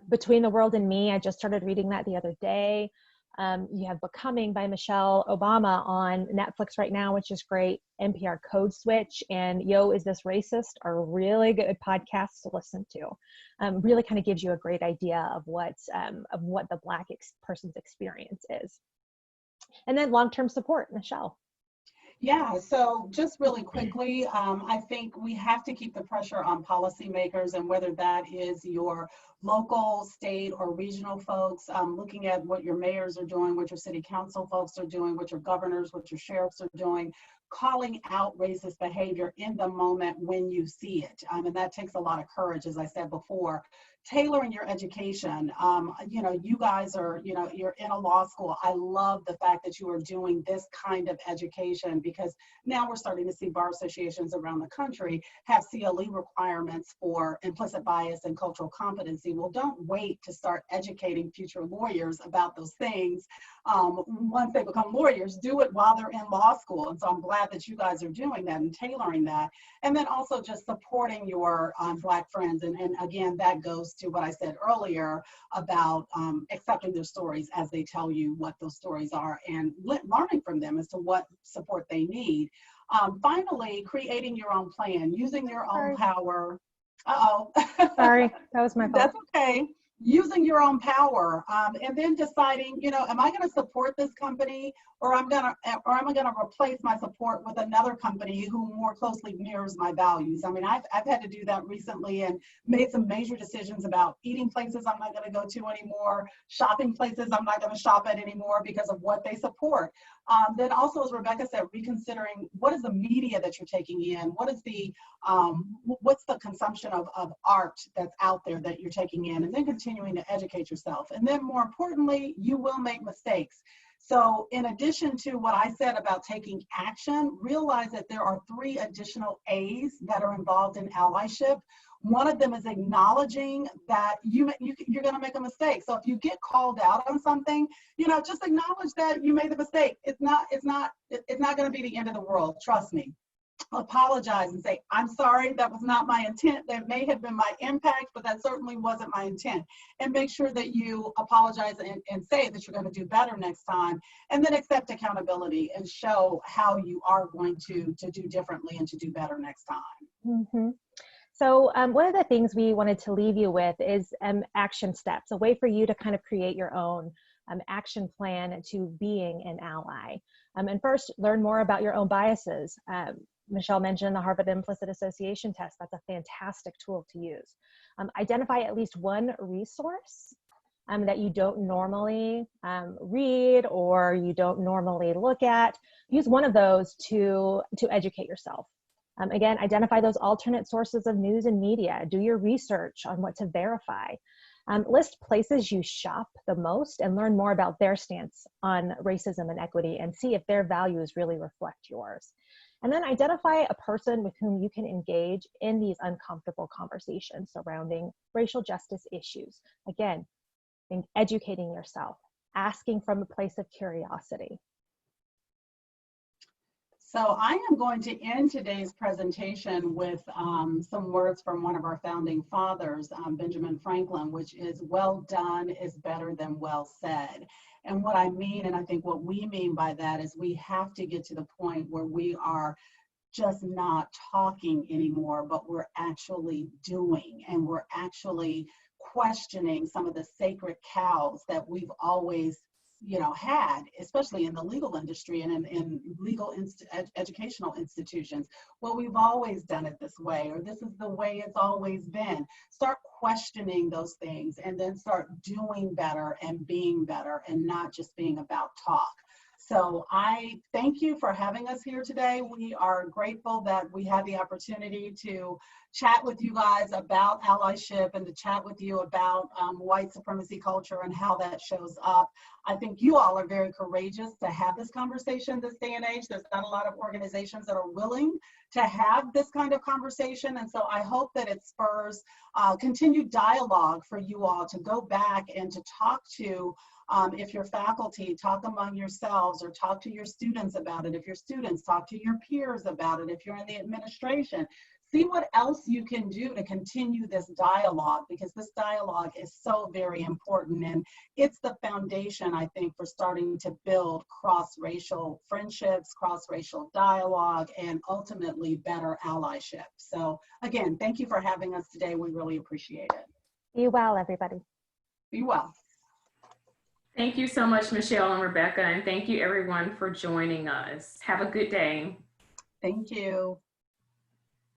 Between the World and Me, I just started reading that the other day. You have Becoming by Michelle Obama on Netflix right now, which is great. NPR Code Switch and Yo, Is This Racist are really good podcasts to listen to. Really kind of gives you a great idea of what the Black person's experience is. And then long-term support, Michelle. Yeah, so just really quickly, I think we have to keep the pressure on policymakers, and whether that is your local, state, or regional folks, looking at what your mayors are doing, what your city council folks are doing, what your governors, what your sheriffs are doing, calling out racist behavior in the moment when you see it. And that takes a lot of courage, as I said before. Tailoring your education. You guys are, you're in a law school. I love the fact that you are doing this kind of education, because now we're starting to see bar associations around the country have CLE requirements for implicit bias and cultural competency. Well, don't wait to start educating future lawyers about those things. Once they become lawyers, do it while they're in law school. And so I'm glad that you guys are doing that and tailoring that. And then also just supporting your Black friends. And again, that goes to what I said earlier about accepting their stories as they tell you what those stories are and learning from them as to what support they need. Finally, creating your own plan, using your own Sorry. power. Sorry, that was my fault. That's okay. Using your own power, and then deciding, am I going to support this company, or am I going to replace my support with another company who more closely mirrors my values? I mean, I've had to do that recently and made some major decisions about eating places I'm not going to go to anymore, shopping places I'm not going to shop at anymore because of what they support. Then also, as Rebecca said, reconsidering what is the media that you're taking in, what is the what's the consumption of art that's out there that you're taking in, and then continuing to educate yourself. And then more importantly, you will make mistakes. So in addition to what I said about taking action, realize that there are 3 additional A's that are involved in allyship. One of them is acknowledging that you're going to make a mistake. So if you get called out on something, just acknowledge that you made the mistake. It's not going to be the end of the world. Trust me. Apologize and say, I'm sorry, that was not my intent. That may have been my impact, but that certainly wasn't my intent. And make sure that you apologize and say that you're going to do better next time, and then accept accountability and show how you are going to do differently and to do better next time. Mm-hmm. So one of the things we wanted to leave you with is action steps, a way for you to kind of create your own action plan to being an ally. And first, learn more about your own biases. Michelle mentioned the Harvard Implicit Association Test. That's a fantastic tool to use. Identify at least one resource that you don't normally read or you don't normally look at. Use one of those to educate yourself. Again, identify those alternate sources of news and media. Do your research on what to verify. List places you shop the most and learn more about their stance on racism and equity, and see if their values really reflect yours. And then identify a person with whom you can engage in these uncomfortable conversations surrounding racial justice issues. Again, educating yourself, asking from a place of curiosity. So I am going to end today's presentation with some words from one of our founding fathers, Benjamin Franklin, which is, well done is better than well said. And what I mean, and I think what we mean by that, is we have to get to the point where we are just not talking anymore, but we're actually doing, and we're actually questioning some of the sacred cows that we've always had, especially in the legal industry and in legal educational institutions. Well, we've always done it this way, or this is the way it's always been. Start questioning those things, and then start doing better and being better, and not just being about talk. So I thank you for having us here today. We are grateful that we had the opportunity to chat with you guys about allyship and to chat with you about white supremacy culture and how that shows up. I think you all are very courageous to have this conversation this day and age. There's not a lot of organizations that are willing to have this kind of conversation. And so I hope that it spurs continued dialogue for you all to go back and to talk to, if you're faculty, talk among yourselves, or talk to your students about it. If you're students, talk to your peers about it. If you're in the administration, see what else you can do to continue this dialogue, because this dialogue is so very important. And it's the foundation, I think, for starting to build cross-racial friendships, cross-racial dialogue, and ultimately better allyship. So again, thank you for having us today. We really appreciate it. Be well, everybody. Be well. Thank you so much, Michelle and Rebecca, and thank you everyone for joining us. Have a good day. Thank you.